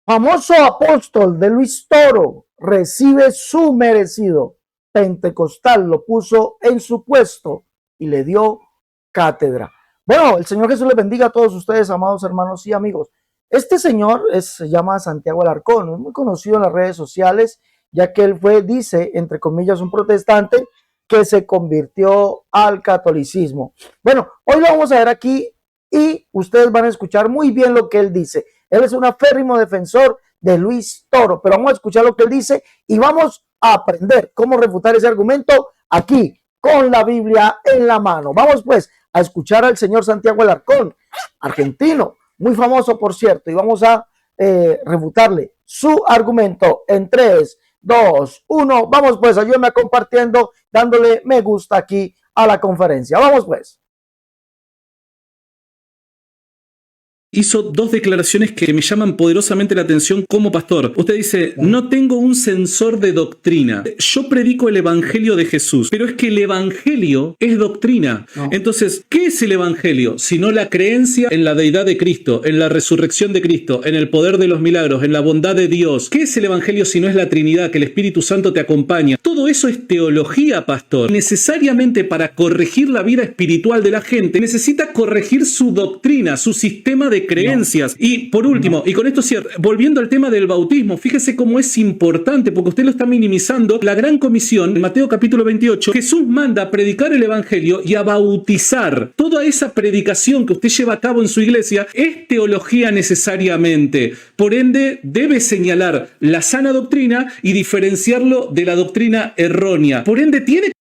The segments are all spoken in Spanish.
Famoso apóstol de Luis Toro recibe su merecido pentecostal, lo puso en su puesto y le dio cátedra. Bueno, el Señor Jesús les bendiga a todos ustedes, amados hermanos y amigos. Este señor se llama Santiago Alarcón, es muy conocido en las redes sociales, ya que él fue, dice, entre comillas, un protestante que se convirtió al catolicismo. Bueno, hoy lo vamos a ver aquí y ustedes van a escuchar muy bien lo que él dice. Él es un aférrimo defensor de Luis Toro, pero vamos a escuchar lo que él dice y vamos a aprender cómo refutar ese argumento aquí, con la Biblia en la mano. Vamos pues a escuchar al señor Santiago Alarcón, argentino, muy famoso por cierto, y vamos a refutarle su argumento en 3, 2, 1. Vamos pues, ayúdenme compartiendo, dándole me gusta aquí a la conferencia. Vamos pues. Hizo dos declaraciones que me llaman poderosamente la atención como pastor. Usted dice, no tengo un censor de doctrina. Yo predico el evangelio de Jesús, pero es que el evangelio es doctrina. No. Entonces, ¿qué es el evangelio? Sino la creencia en la deidad de Cristo, en la resurrección de Cristo, en el poder de los milagros, en la bondad de Dios. ¿Qué es el evangelio si no es la Trinidad, que el Espíritu Santo te acompaña? Todo eso es teología, pastor. Necesariamente para corregir la vida espiritual de la gente, necesita corregir su doctrina, su sistema de creencias. No. Y por último, y con esto cierro, volviendo al tema del bautismo, fíjese cómo es importante, porque usted lo está minimizando. La gran comisión, en Mateo capítulo 28, Jesús manda a predicar el evangelio y a bautizar. Toda esa predicación que usted lleva a cabo en su iglesia es teología necesariamente. Por ende, debe señalar la sana doctrina y diferenciarlo de la doctrina errónea. Por ende, tiene...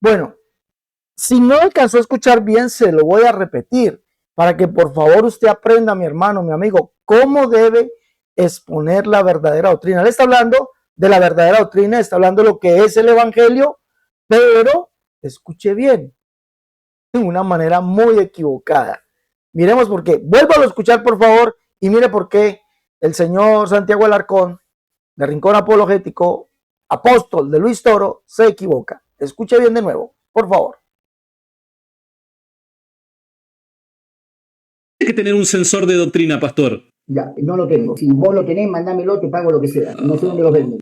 Bueno, si no alcanzó a escuchar bien, se lo voy a repetir para que por favor usted aprenda, mi hermano, mi amigo, cómo debe exponer la verdadera doctrina. Él está hablando de la verdadera doctrina, está hablando de lo que es el evangelio, pero escuche bien, de una manera muy equivocada. Miremos por qué. Vuélvalo a escuchar, por favor, y mire por qué el señor Santiago Alarcón, de Rincón Apologético, apóstol de Luis Toro, se equivoca. Escuche bien de nuevo, por favor. Que tener un censor de doctrina, pastor. Ya, no lo tengo. Si vos lo tenés, mándamelo, te pago lo que sea. No sé dónde lo venden.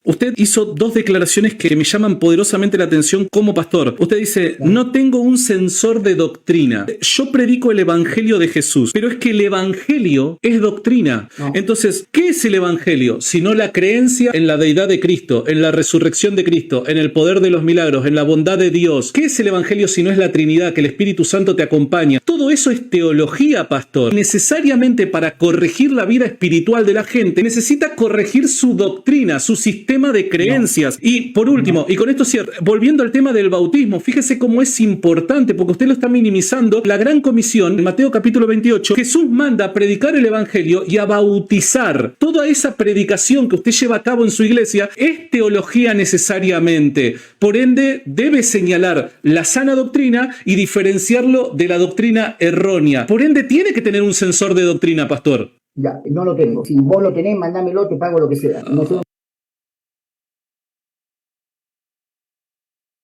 Usted hizo dos declaraciones que me llaman poderosamente la atención como pastor. Usted dice, no tengo un censor de doctrina. Yo predico el evangelio de Jesús, pero es que el evangelio es doctrina. No. Entonces, ¿qué es el evangelio? Sino la creencia en la deidad de Cristo, en la resurrección de Cristo, en el poder de los milagros, en la bondad de Dios. ¿Qué es el evangelio si no es la Trinidad, que el Espíritu Santo te acompaña? Todo eso es teología, pastor. Necesariamente para corregir la vida espiritual de la gente, necesita corregir su doctrina, su sistema de creencias. No. Y por último, y con esto cierro, volviendo al tema del bautismo, fíjese cómo es importante, porque usted lo está minimizando. La gran comisión, en Mateo capítulo 28, Jesús manda a predicar el evangelio y a bautizar. Toda esa predicación que usted lleva a cabo en su iglesia es teología necesariamente. Por ende, debe señalar la sana doctrina y diferenciarlo de la doctrina errónea. Por ende, tiene que tener un censor de doctrina, pastor. Ya, no lo tengo. Si vos lo tenés, mándamelo, te pago lo que sea. No sé.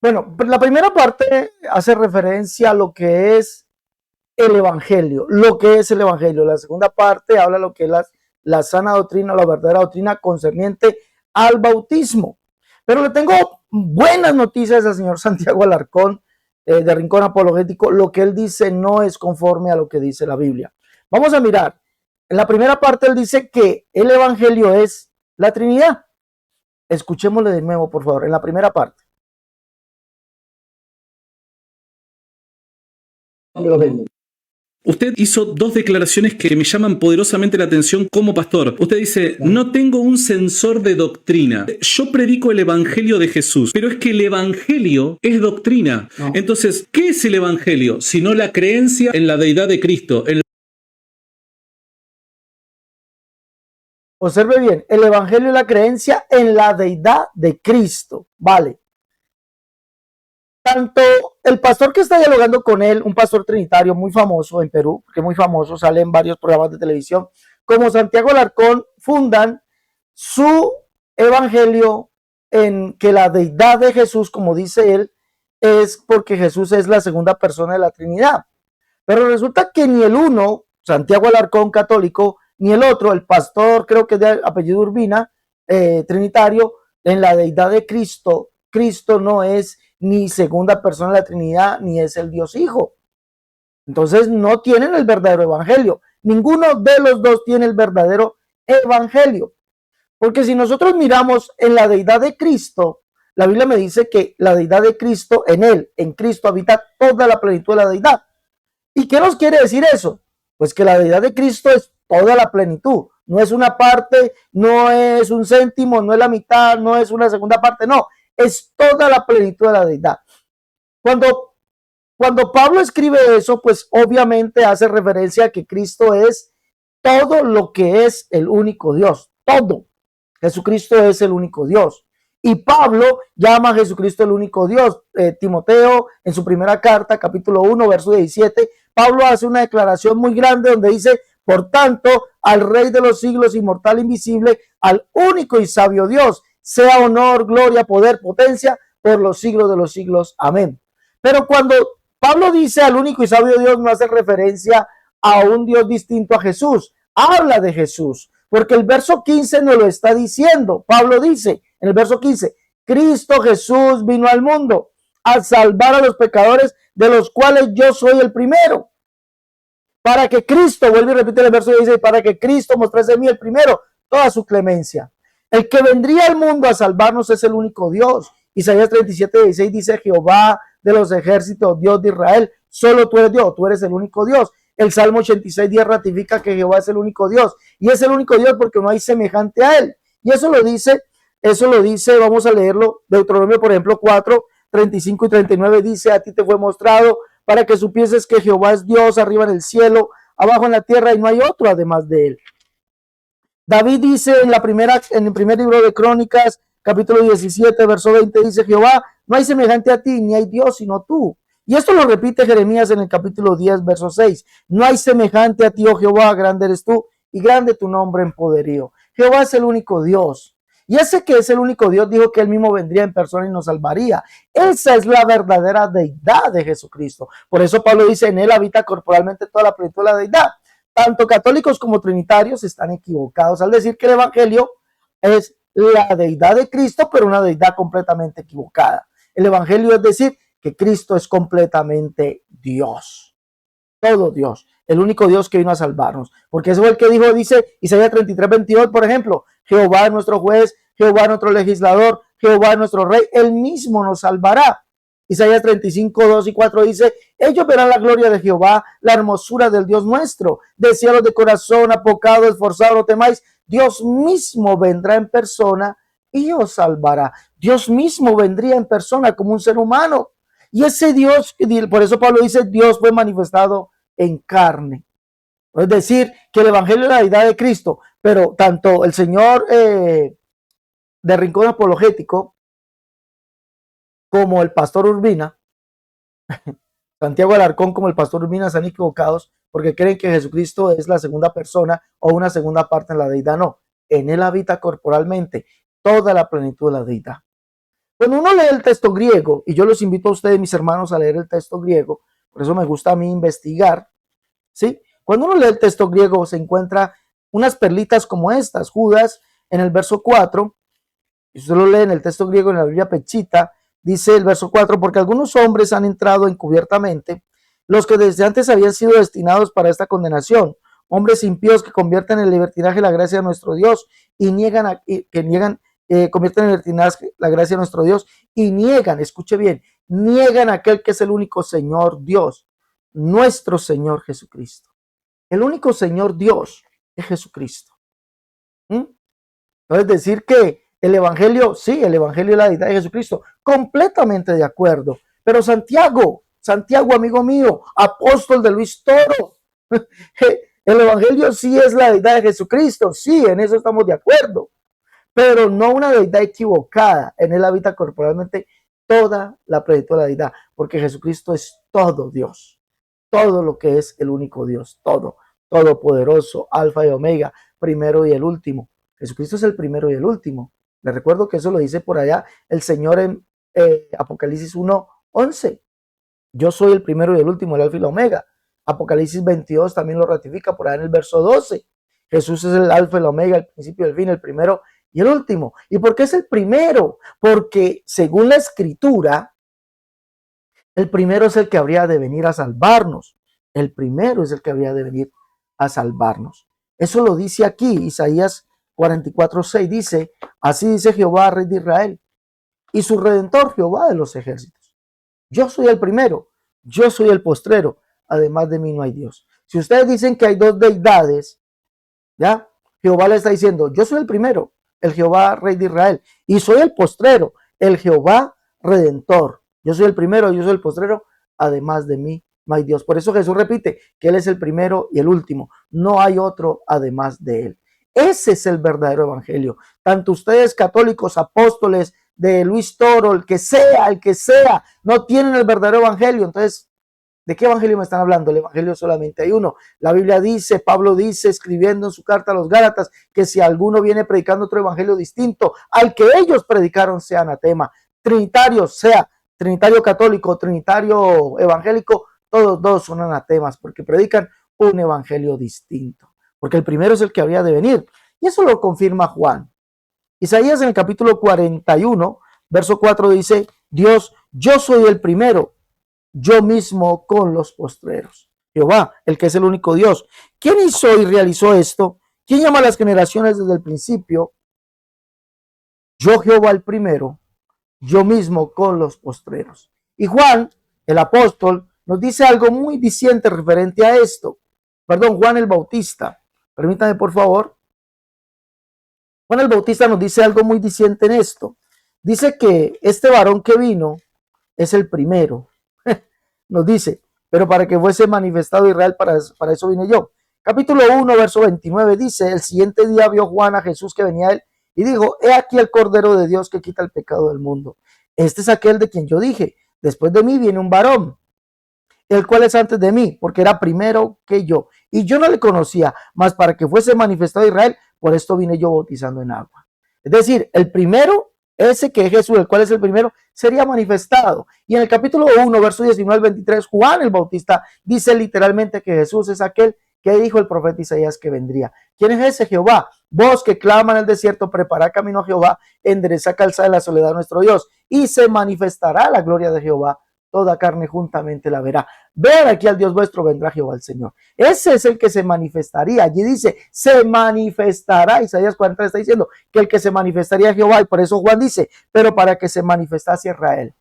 Bueno, la primera parte hace referencia a lo que es el evangelio, lo que es el evangelio. La segunda parte habla de lo que es la sana doctrina, la verdadera doctrina concerniente al bautismo. Pero le tengo buenas noticias al señor Santiago Alarcón de Rincón Apologético. Lo que él dice no es conforme a lo que dice la Biblia. Vamos a mirar. En la primera parte él dice que el evangelio es la Trinidad. Escuchémosle de nuevo, por favor, en la primera parte. Usted hizo dos declaraciones que me llaman poderosamente la atención como pastor. Usted dice, no tengo un censor de doctrina. Yo predico el evangelio de Jesús, pero es que el evangelio es doctrina. No. Entonces, ¿qué es el evangelio? Sino la creencia en la deidad de Cristo. Observe bien, el evangelio es la creencia en la deidad de Cristo. Vale. Tanto el pastor que está dialogando con él, un pastor trinitario muy famoso en Perú, que muy famoso, sale en varios programas de televisión, como Santiago Alarcón, fundan su evangelio en que la deidad de Jesús, como dice él, es porque Jesús es la segunda persona de la Trinidad. Pero resulta que ni el uno Santiago Alarcón, católico, ni el otro, el pastor, creo que de apellido Urbina, trinitario, en la deidad de Cristo. Cristo no es ni segunda persona de la Trinidad, ni es el Dios Hijo. Entonces no tienen el verdadero evangelio. Ninguno de los dos tiene el verdadero evangelio. Porque si nosotros miramos en la deidad de Cristo, la Biblia me dice que la deidad de Cristo, en él, en Cristo, habita toda la plenitud de la deidad. ¿Y qué nos quiere decir eso? Pues que la deidad de Cristo es toda la plenitud. No es una parte, no es un céntimo, no es la mitad, no es una segunda parte, no. Es toda la plenitud de la deidad. Cuando Pablo escribe eso, pues obviamente hace referencia a que Cristo es todo lo que es el único Dios. Todo. Jesucristo es el único Dios. Y Pablo llama a Jesucristo el único Dios. Timoteo, en su primera carta, capítulo 1, verso 17, Pablo hace una declaración muy grande donde dice: por tanto, al Rey de los siglos, inmortal, invisible, al único y sabio Dios, sea honor, gloria, poder, potencia, por los siglos de los siglos. Amén. Pero cuando Pablo dice al único y sabio Dios, no hace referencia a un Dios distinto a Jesús. Habla de Jesús, porque el verso 15 nos lo está diciendo. Pablo dice en el verso 15: Cristo Jesús vino al mundo a salvar a los pecadores, de los cuales yo soy el primero. Para que Cristo, vuelve y repite el verso 16, para que Cristo mostrase en mí el primero toda su clemencia. El que vendría al mundo a salvarnos es el único Dios. Isaías 37:16 dice: Jehová de los ejércitos, Dios de Israel, solo tú eres Dios, tú eres el único Dios. El Salmo 86:10 ratifica que Jehová es el único Dios, y es el único Dios porque no hay semejante a él. Y eso lo dice, vamos a leerlo, Deuteronomio, por ejemplo, 4:35 y 39 dice: a ti te fue mostrado para que supieses que Jehová es Dios, arriba en el cielo, abajo en la tierra, y no hay otro además de él. David dice en el primer libro de Crónicas, capítulo 17, verso 20, dice: Jehová, no hay semejante a ti, ni hay Dios sino tú. Y esto lo repite Jeremías en el capítulo 10, verso 6. No hay semejante a ti, oh Jehová, grande eres tú, y grande tu nombre en poderío. Jehová es el único Dios. Y ese que es el único Dios dijo que él mismo vendría en persona y nos salvaría. Esa es la verdadera deidad de Jesucristo. Por eso Pablo dice: en él habita corporalmente toda la plenitud de la deidad. Tanto católicos como trinitarios están equivocados al decir que el evangelio es la deidad de Cristo, pero una deidad completamente equivocada. El evangelio es decir que Cristo es completamente Dios, todo Dios, el único Dios que vino a salvarnos, porque eso es el que dice Isaías 33:22, por ejemplo: Jehová es nuestro juez, Jehová es nuestro legislador, Jehová es nuestro rey, él mismo nos salvará. Isaías 35:2 y 4 dice: ellos verán la gloria de Jehová, la hermosura del Dios nuestro. Deseados de corazón, apocado, esforzado, no temáis, Dios mismo vendrá en persona y os salvará. Dios mismo vendría en persona como un ser humano. Y ese Dios, por eso Pablo dice: Dios fue manifestado en carne. Es decir, que el evangelio es la deidad de Cristo, pero tanto el señor de Rincón Apologético como el pastor Urbina, Santiago Alarcón como el pastor Urbina, están equivocados porque creen que Jesucristo es la segunda persona o una segunda parte en la deidad. No, en él habita corporalmente toda la plenitud de la deidad. Cuando uno lee el texto griego, y yo los invito a ustedes, mis hermanos, a leer el texto griego, por eso me gusta a mí investigar, ¿sí? Cuando uno lee el texto griego se encuentra unas perlitas como estas. Judas, en el verso 4, y usted lo lee en el texto griego en la Biblia Pechita, dice el verso 4: porque algunos hombres han entrado encubiertamente, los que desde antes habían sido destinados para esta condenación, hombres impíos que convierten en libertinaje la gracia de nuestro Dios y convierten en libertinaje la gracia de nuestro Dios y niegan, escuche bien, niegan a aquel que es el único Señor Dios, nuestro Señor Jesucristo. El único Señor Dios es Jesucristo. Es decir que el evangelio, sí, el evangelio es la deidad de Jesucristo, completamente de acuerdo. Pero Santiago, amigo mío, apóstol de Luis Toro, el evangelio sí es la deidad de Jesucristo, sí, en eso estamos de acuerdo, pero no una deidad equivocada. En él habita corporalmente toda la plenitud de la deidad, porque Jesucristo es todo Dios, todo lo que es el único Dios, todopoderoso, alfa y omega, primero y el último. Jesucristo es el primero y el último. Les recuerdo que eso lo dice por allá el Señor en Apocalipsis 1:11. Yo soy el primero y el último, el alfa y la omega. Apocalipsis 22 también lo ratifica por ahí en el verso 12. Jesús es el alfa y el omega, el principio y el fin, el primero y el último. ¿Y por qué es el primero? Porque según la escritura, el primero es el que habría de venir a salvarnos. El primero es el que habría de venir a salvarnos. Eso lo dice aquí, Isaías 44:6 dice, así dice Jehová, Rey de Israel, y su Redentor, Jehová de los ejércitos. Yo soy el primero, yo soy el postrero, además de mí no hay Dios. Si ustedes dicen que hay dos deidades, ¿ya? Jehová le está diciendo, yo soy el primero, el Jehová Rey de Israel, y soy el postrero, el Jehová Redentor. Yo soy el primero, yo soy el postrero, además de mí no hay Dios. Por eso Jesús repite que Él es el primero y el último. No hay otro además de Él. Ese es el verdadero evangelio. Tanto ustedes católicos, apóstoles, de Luis Toro, el que sea, no tienen el verdadero evangelio. Entonces, ¿de qué evangelio me están hablando? El evangelio solamente hay uno. La Biblia dice, Pablo dice, escribiendo en su carta a los Gálatas, que si alguno viene predicando otro evangelio distinto al que ellos predicaron, sea anatema. Trinitario, sea trinitario católico, trinitario evangélico, todos dos son anatemas porque predican un evangelio distinto. Porque el primero es el que habría de venir. Y eso lo confirma Juan. Isaías en el capítulo 41, verso 4 dice, Dios, yo soy el primero, yo mismo con los postreros. Jehová, el que es el único Dios. ¿Quién hizo y realizó esto? ¿Quién llama a las generaciones desde el principio? Yo, Jehová, el primero, yo mismo con los postreros. Y Juan, el apóstol, nos dice algo muy diciente referente a esto. Perdón, Juan el Bautista. Permítame, por favor. Juan el Bautista nos dice algo muy diciente en esto. Dice que este varón que vino es el primero. Nos dice, pero para que fuese manifestado Israel, para eso vine yo. Capítulo 1, verso 29 dice, el siguiente día vio Juan a Jesús que venía a él y dijo, he aquí el Cordero de Dios que quita el pecado del mundo. Este es aquel de quien yo dije, después de mí viene un varón, el cual es antes de mí, porque era primero que yo. Y yo no le conocía, mas para que fuese manifestado Israel, por esto vine yo bautizando en agua. Es decir, el primero, ese que es Jesús, el cual es el primero, sería manifestado. Y en el capítulo 1, verso 19 al 23, Juan el Bautista dice literalmente que Jesús es aquel que dijo el profeta Isaías que vendría. ¿Quién es ese? Jehová. Vos que clama en el desierto, prepara camino a Jehová, endereza calzada de la soledad de nuestro Dios. Y se manifestará la gloria de Jehová, toda carne juntamente la verá. Ver aquí al Dios vuestro, vendrá Jehová el Señor. Ese es el que se manifestaría. Allí dice, se manifestará. Isaías 40 está diciendo que el que se manifestaría a Jehová, y por eso Juan dice, pero para que se manifestase Israel.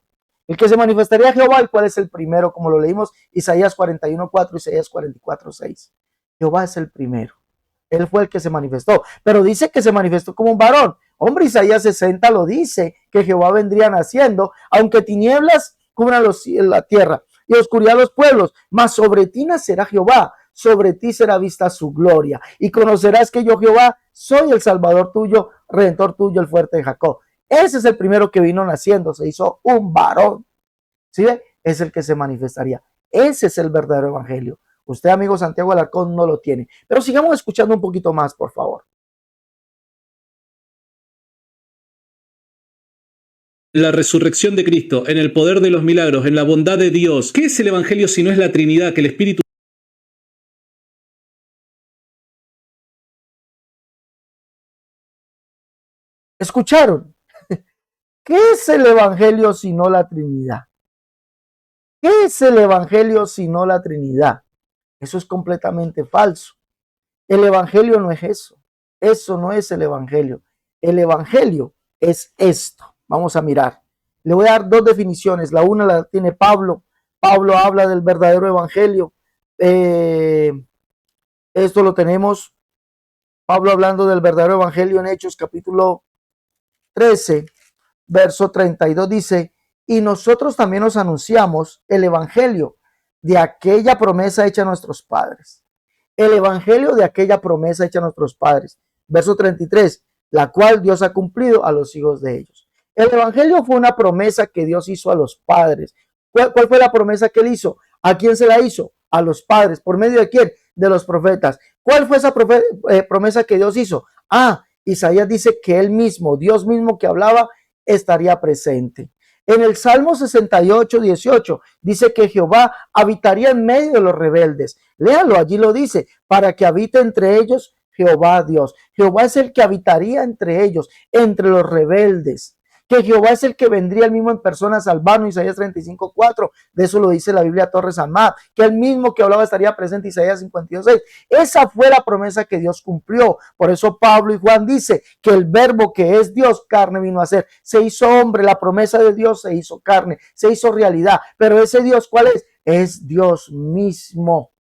El que se manifestaría a Jehová, el cual es el primero, como lo leímos, Isaías 41:4, Isaías 44:6. Jehová es el primero. Él fue el que se manifestó, pero dice que se manifestó como un varón. Hombre, Isaías 60 lo dice, que Jehová vendría naciendo, aunque tinieblas cubran la tierra y oscuridad los pueblos, mas sobre ti nacerá Jehová, sobre ti será vista su gloria, y conocerás que yo Jehová soy el Salvador tuyo, Redentor tuyo, el fuerte de Jacob. Ese es el primero que vino naciendo, se hizo un varón. ¿Sí ve? Es el que se manifestaría. Ese es el verdadero evangelio. Usted, amigo Santiago Alarcón, no lo tiene. Pero sigamos escuchando un poquito más, por favor. La resurrección de Cristo, en el poder de los milagros, en la bondad de Dios. ¿Qué es el evangelio si no es la Trinidad, que el Espíritu ¿Escucharon? ¿Qué es el evangelio si no la Trinidad? ¿Qué es el evangelio si no la Trinidad? Eso es completamente falso. El evangelio no es eso. Eso no es el evangelio. El evangelio es esto. Vamos a mirar. Le voy a dar dos definiciones. La una la tiene Pablo. Pablo habla del verdadero evangelio. Esto lo tenemos. Pablo hablando del verdadero evangelio en Hechos capítulo 13, verso 32 dice, y nosotros también os anunciamos el evangelio de aquella promesa hecha a nuestros padres. El evangelio de aquella promesa hecha a nuestros padres. Verso 33, la cual Dios ha cumplido a los hijos de ellos. El evangelio fue una promesa que Dios hizo a los padres. ¿Cuál fue la promesa que él hizo? ¿A quién se la hizo? A los padres. ¿Por medio de quién? De los profetas. ¿Cuál fue esa promesa que Dios hizo? Isaías dice que él mismo, Dios mismo que hablaba, estaría presente. En el Salmo 68, 18 dice que Jehová habitaría en medio de los rebeldes. Léalo, allí lo dice, para que habite entre ellos Jehová Dios. Jehová es el que habitaría entre ellos, entre los rebeldes. Que Jehová es el que vendría el mismo en persona a salvarnos, Isaías 35:4, de eso lo dice la Biblia Torres Amad, que el mismo que hablaba estaría presente, Isaías 52:6. Esa fue la promesa que Dios cumplió. Por eso Pablo y Juan dice que el verbo que es Dios, carne vino a ser, se hizo hombre, la promesa de Dios se hizo carne, se hizo realidad. Pero ese Dios, ¿cuál es? Es Dios mismo.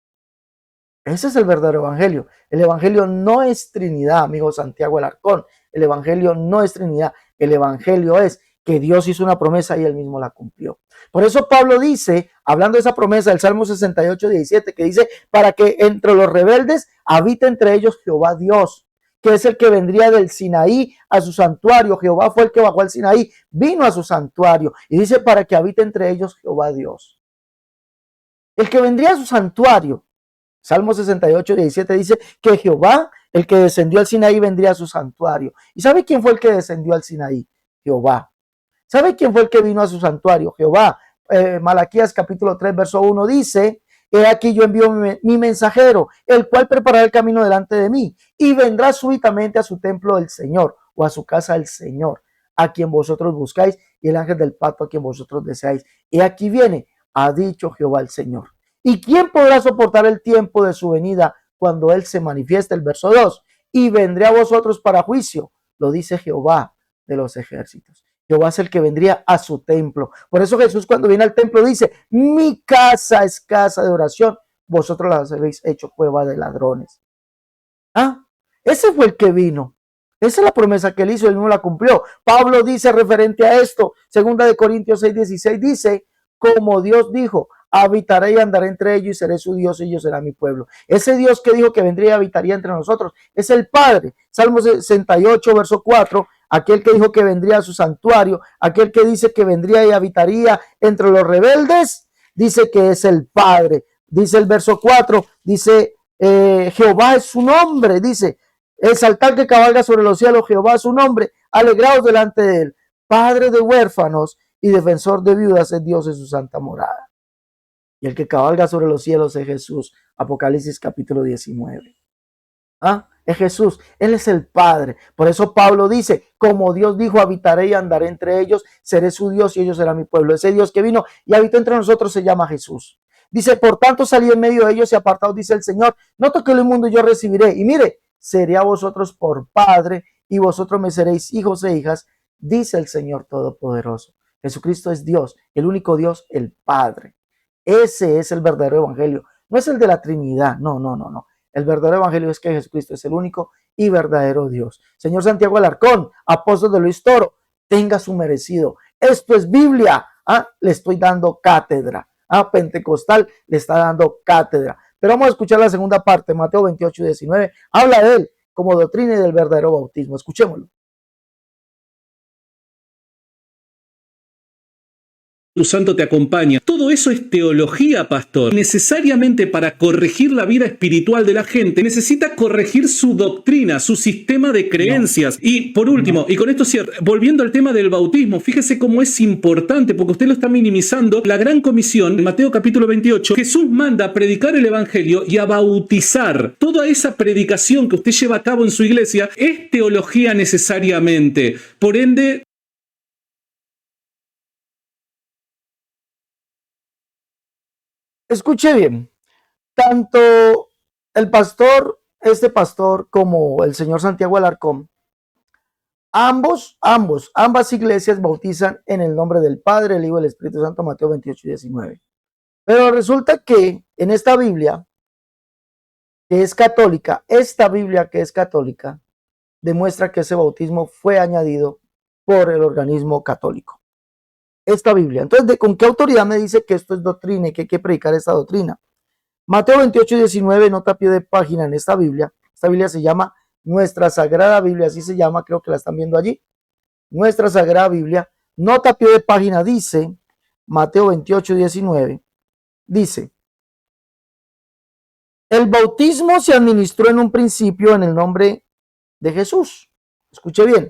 Ese es el verdadero evangelio. El evangelio no es Trinidad, amigo Santiago Alarcón. El evangelio no es Trinidad. El evangelio es que Dios hizo una promesa y él mismo la cumplió. Por eso Pablo dice, hablando de esa promesa del Salmo 68, 17, que dice, para que entre los rebeldes habite entre ellos Jehová Dios, que es el que vendría del Sinaí a su santuario. Jehová fue el que bajó al Sinaí, vino a su santuario. Y dice, para que habite entre ellos Jehová Dios. El que vendría a su santuario, Salmo 68, 17 dice que Jehová, el que descendió al Sinaí, vendría a su santuario. ¿Y sabe quién fue el que descendió al Sinaí? Jehová. ¿Sabe quién fue el que vino a su santuario? Jehová. Malaquías capítulo 3, verso 1 dice, he aquí yo envío mi mensajero, el cual preparará el camino delante de mí, y vendrá súbitamente a su templo del Señor, o a su casa del Señor, a quien vosotros buscáis, y el ángel del pacto a quien vosotros deseáis. He aquí viene, ha dicho Jehová el Señor. ¿Y quién podrá soportar el tiempo de su venida cuando Él se manifieste? El verso 2. Y vendré a vosotros para juicio, lo dice Jehová de los ejércitos. Jehová es el que vendría a su templo. Por eso Jesús cuando viene al templo dice, mi casa es casa de oración, vosotros las habéis hecho cueva de ladrones. Ese fue el que vino. Esa es la promesa que él hizo, él mismo la cumplió. Pablo dice referente a esto, 2 Corintios 6, 16 dice, como Dios dijo, habitaré y andaré entre ellos y seré su Dios y ellos serán mi pueblo. Ese Dios que dijo que vendría y habitaría entre nosotros es el Padre. Salmo 68, verso 4, aquel que dijo que vendría a su santuario, aquel que dice que vendría y habitaría entre los rebeldes, dice que es el Padre. Dice el verso 4, dice Jehová es su nombre, dice, exaltar que cabalga sobre los cielos, Jehová es su nombre, alegraos delante de él, Padre de huérfanos y defensor de viudas es Dios en su santa morada. Y el que cabalga sobre los cielos es Jesús. Apocalipsis capítulo 19. Es Jesús. Él es el Padre. Por eso Pablo dice, como Dios dijo, habitaré y andaré entre ellos, seré su Dios y ellos serán mi pueblo. Ese Dios que vino y habitó entre nosotros se llama Jesús. Dice, por tanto salí en medio de ellos y apartados, dice el Señor. No toqué lo inmundo, yo recibiré. Y mire, seré a vosotros por Padre y vosotros me seréis hijos e hijas, dice el Señor Todopoderoso. Jesucristo es Dios, el único Dios, el Padre. Ese es el verdadero evangelio. No es el de la Trinidad, no. El verdadero evangelio es que Jesucristo es el único y verdadero Dios. Señor Santiago Alarcón, apóstol de Luis Toro, tenga su merecido. Esto es Biblia. Le estoy dando cátedra. Pentecostal le está dando cátedra. Pero vamos a escuchar la segunda parte, Mateo 28, 19. Habla de él como doctrina y del verdadero bautismo. Escuchémoslo. Tu Santo te acompaña. Todo eso es teología, pastor. Necesariamente para corregir la vida espiritual de la gente, necesita corregir su doctrina, su sistema de creencias. Y por último, y con esto cierro, volviendo al tema del bautismo, fíjese cómo es importante, porque usted lo está minimizando. La gran comisión, en Mateo capítulo 28, Jesús manda a predicar el evangelio y a bautizar. Toda esa predicación que usted lleva a cabo en su iglesia es teología necesariamente. Por ende, Escuche bien, tanto este pastor como el señor Santiago Alarcón, ambas iglesias bautizan en el nombre del Padre, el Hijo y el Espíritu Santo, Mateo 28 y 19. Pero resulta que en esta Biblia, que es católica, demuestra que ese bautismo fue añadido por el organismo católico. Esta Biblia. Entonces, ¿con qué autoridad me dice que esto es doctrina y que hay que predicar esta doctrina? Mateo 28 y 19, nota a pie de página en esta Biblia. Esta Biblia se llama Nuestra Sagrada Biblia, así se llama, creo que la están viendo allí. Nuestra Sagrada Biblia, nota a pie de página dice, Mateo 28 y 19, dice, el bautismo se administró en un principio en el nombre de Jesús. Escuche bien.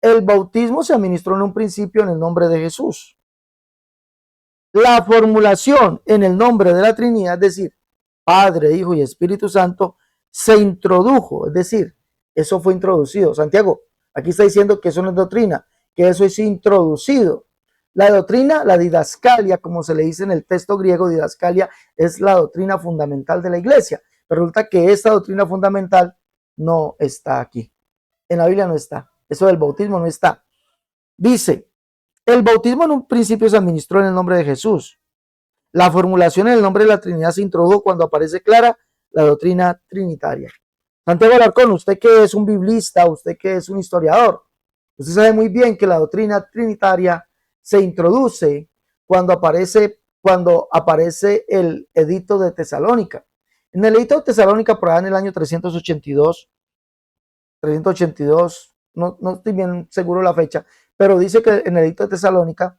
El bautismo se administró en un principio en el nombre de Jesús. La formulación en el nombre de la Trinidad, es decir, Padre, Hijo y Espíritu Santo, se introdujo, es decir, eso fue introducido. Santiago, aquí está diciendo que eso no es doctrina, que eso es introducido. La doctrina, la didascalia, como se le dice en el texto griego, didascalia es la doctrina fundamental de la iglesia. Pero resulta que esta doctrina fundamental no está aquí. En la Biblia no está. Eso del bautismo no está. Dice, el bautismo en un principio se administró en el nombre de Jesús. La formulación en el nombre de la Trinidad se introdujo cuando aparece clara la doctrina trinitaria. Santiago Alarcón, usted que es un biblista, usted que es un historiador, usted sabe muy bien que la doctrina trinitaria se introduce cuando aparece el edicto de Tesalónica. En el edicto de Tesalónica, por allá en el año 382, no estoy bien seguro la fecha, pero dice que en el edicto de Tesalónica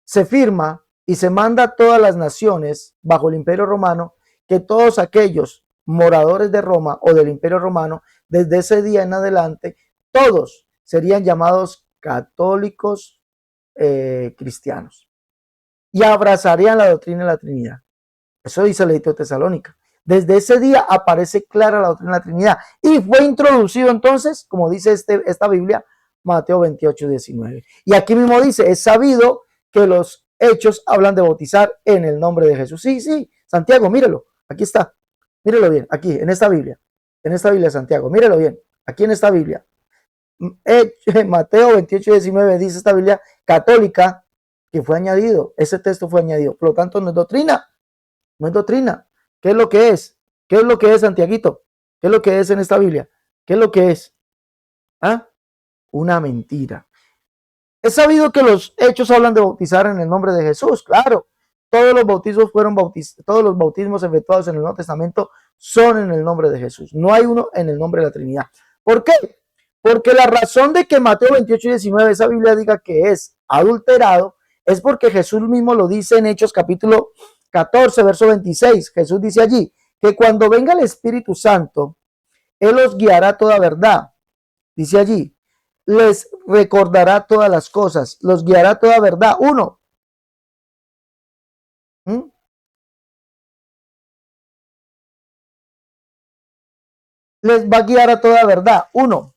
se firma y se manda a todas las naciones bajo el Imperio Romano que todos aquellos moradores de Roma o del Imperio Romano, desde ese día en adelante, todos serían llamados católicos cristianos y abrazarían la doctrina de la Trinidad. Eso dice el edicto de Tesalónica. Desde ese día aparece clara la doctrina de la Trinidad y fue introducido entonces, como dice esta Biblia, Mateo 28, 19. Y aquí mismo dice, es sabido que los hechos hablan de bautizar en el nombre de Jesús. Sí, Santiago, mírelo, aquí está, mírelo bien, aquí, en esta Biblia, Santiago, mírelo bien, aquí en esta Biblia. Mateo 28, 19 dice esta Biblia católica que fue añadido, ese texto fue añadido, por lo tanto no es doctrina, no es doctrina. ¿Qué es lo que es? ¿Qué es lo que es, Santiaguito? ¿Qué es lo que es en esta Biblia? ¿Qué es lo que es? ¿Ah? Una mentira. Es sabido que los hechos hablan de bautizar en el nombre de Jesús, claro. Todos los bautismos efectuados en el Nuevo Testamento son en el nombre de Jesús. No hay uno en el nombre de la Trinidad. ¿Por qué? Porque la razón de que Mateo 28, 19, esa Biblia diga que es adulterado, es porque Jesús mismo lo dice en Hechos capítulo 14, verso 26. Jesús dice allí que cuando venga el Espíritu Santo, Él os guiará a toda verdad. Dice allí, les recordará todas las cosas, los guiará a toda verdad. Uno. Les va a guiar a toda verdad. Uno.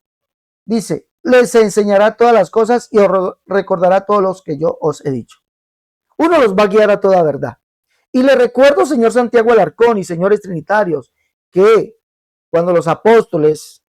Dice, les enseñará todas las cosas y os recordará todos los que yo os he dicho. Uno los va a guiar a toda verdad. Y le recuerdo, señor Santiago Alarcón y señores trinitarios, que cuando los apóstoles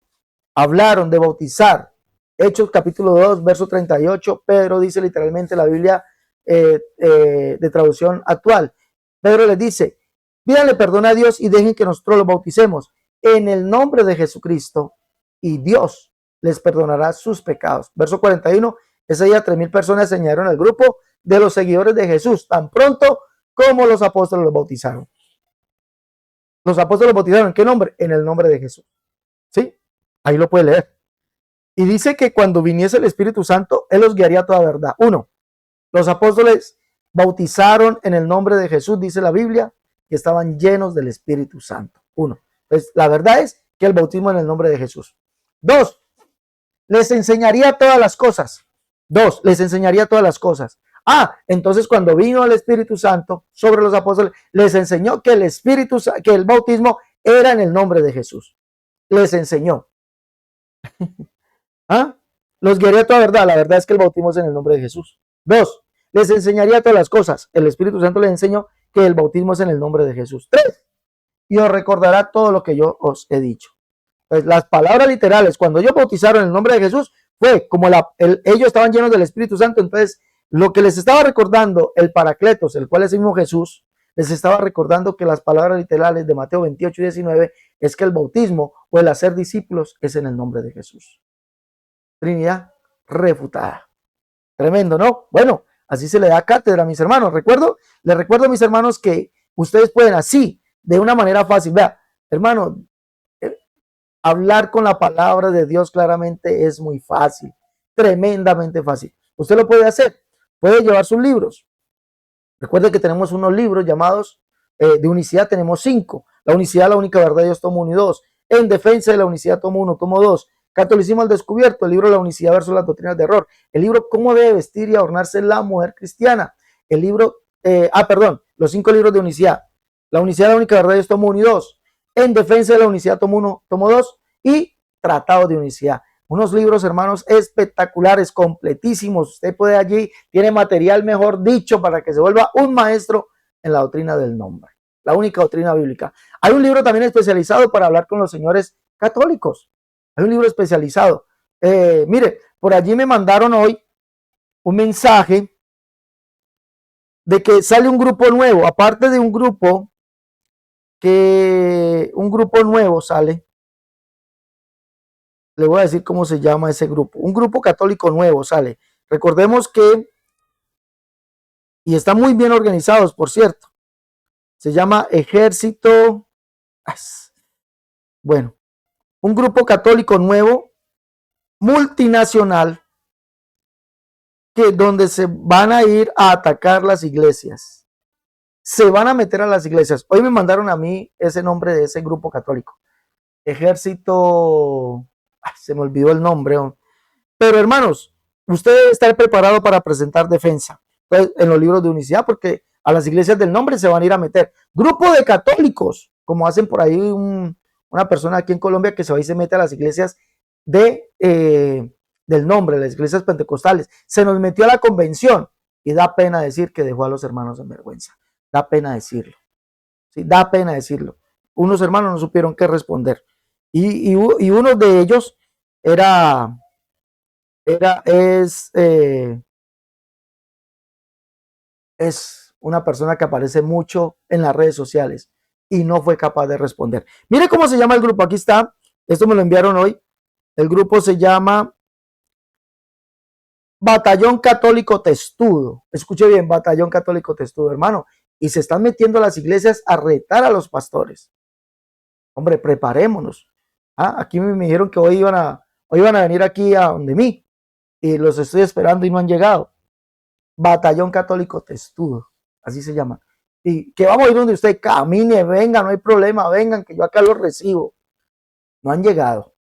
hablaron de bautizar, Hechos capítulo 2, verso 38, Pedro dice literalmente la Biblia de traducción actual. Pedro les dice, pídanle perdón a Dios y dejen que nosotros los bauticemos en el nombre de Jesucristo y Dios les perdonará sus pecados. Verso 41, ese día 3,000 personas se añadieron al grupo de los seguidores de Jesús, tan pronto como los apóstoles los bautizaron. Los apóstoles los bautizaron, ¿en qué nombre? En el nombre de Jesús. ¿Sí? Ahí lo puede leer. Y dice que cuando viniese el Espíritu Santo, Él los guiaría a toda verdad. Uno, los apóstoles bautizaron en el nombre de Jesús, dice la Biblia, que estaban llenos del Espíritu Santo. Uno. Entonces, la verdad es que el bautismo en el nombre de Jesús. Dos, les enseñaría todas las cosas. Dos, les enseñaría todas las cosas. Entonces cuando vino el Espíritu Santo sobre los apóstoles, les enseñó que el bautismo era en el nombre de Jesús. Les enseñó. Los guiaría a toda verdad. La verdad es que el bautismo es en el nombre de Jesús. Dos, les enseñaría todas las cosas. El Espíritu Santo les enseñó que el bautismo es en el nombre de Jesús. Tres, y os recordará todo lo que yo os he dicho. Pues las palabras literales, cuando ellos bautizaron en el nombre de Jesús, fue como ellos estaban llenos del Espíritu Santo. Entonces, lo que les estaba recordando el Paracletos, el cual es el mismo Jesús, les estaba recordando que las palabras literales de Mateo 28 y 19 es que el bautismo o el hacer discípulos es en el nombre de Jesús. Trinidad refutada. Tremendo, ¿no? Bueno, así se le da cátedra, mis hermanos. Les recuerdo, mis hermanos, que ustedes pueden así, de una manera fácil. Vea, hermano, hablar con la palabra de Dios claramente es muy fácil, tremendamente fácil. Usted lo puede hacer, puede llevar sus libros. Recuerde que tenemos unos libros llamados de unicidad, tenemos 5. La unicidad, la única verdad, Dios, tomo 1 y 2. En defensa de la unicidad, tomo 1, tomo 2. Catolicismo al descubierto, el libro de la unicidad versus las doctrinas de error. El libro Cómo debe vestir y adornarse la mujer cristiana. El libro perdón, los 5 libros de unicidad. La unicidad de la única verdad es tomo 1 y 2. En defensa de la unicidad tomo 1, tomo 2 y tratado de unicidad. Unos libros, hermanos, espectaculares, completísimos. Usted puede allí, tiene material, mejor dicho, para que se vuelva un maestro en la doctrina del nombre. La única doctrina bíblica. Hay un libro también especializado para hablar con los señores católicos. Hay un libro especializado. Mire, por allí me mandaron hoy un mensaje de que sale un grupo nuevo, aparte de un grupo nuevo sale. Le voy a decir cómo se llama ese grupo. Un grupo católico nuevo sale. Recordemos que, y están muy bien organizados, por cierto, se llama Ejército, bueno, un grupo católico nuevo, multinacional, que donde se van a ir a atacar las iglesias. Se van a meter a las iglesias. Hoy me mandaron a mí ese nombre de ese grupo católico. Ejército, se me olvidó el nombre. Pero hermanos, usted debe estar preparado para presentar defensa en los libros de unicidad, porque a las iglesias del nombre se van a ir a meter. Grupo de católicos, como hacen por ahí una persona aquí en Colombia que se va y se mete a las iglesias del nombre, las iglesias pentecostales. Se nos metió a la convención y da pena decir que dejó a los hermanos en vergüenza. Da pena decirlo. ¿Sí? Da pena decirlo. Unos hermanos no supieron qué responder. Y uno de ellos es una persona que aparece mucho en las redes sociales y no fue capaz de responder. Mire cómo se llama el grupo. Aquí está. Esto me lo enviaron hoy. El grupo se llama Batallón Católico Testudo. Escuche bien, Batallón Católico Testudo, hermano. Y se están metiendo a las iglesias a retar a los pastores. Hombre, preparémonos. Aquí me dijeron que hoy iban a venir aquí a donde mí. Y los estoy esperando y no han llegado. Batallón Católico Testudo. Así se llama. Y que vamos a ir donde usted camine, venga, no hay problema, vengan, que yo acá los recibo. No han llegado.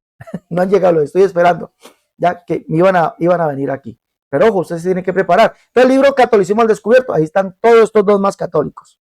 No han llegado, los estoy esperando. Ya que iban a venir aquí. Pero ojo, ustedes se tienen que preparar. Entonces, el libro Catolicismo al Descubierto, ahí están todos estos dogmas católicos.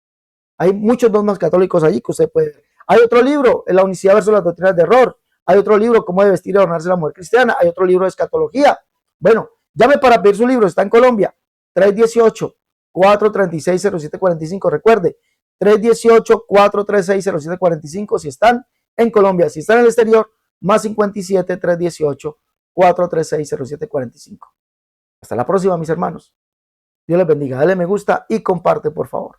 Hay muchos dogmas católicos allí que usted puede ver. Hay otro libro, La unicidad versus las doctrinas de error. Hay otro libro, Cómo debe vestir y adornarse la mujer cristiana. Hay otro libro de escatología. Bueno, llame para pedir su libro, está en Colombia. 318-436-0745. Recuerde, 318-436-0745 si están en Colombia. Si están en el exterior, más 57-318-436-0745. Hasta la próxima, mis hermanos. Dios les bendiga. Dale me gusta y comparte, por favor.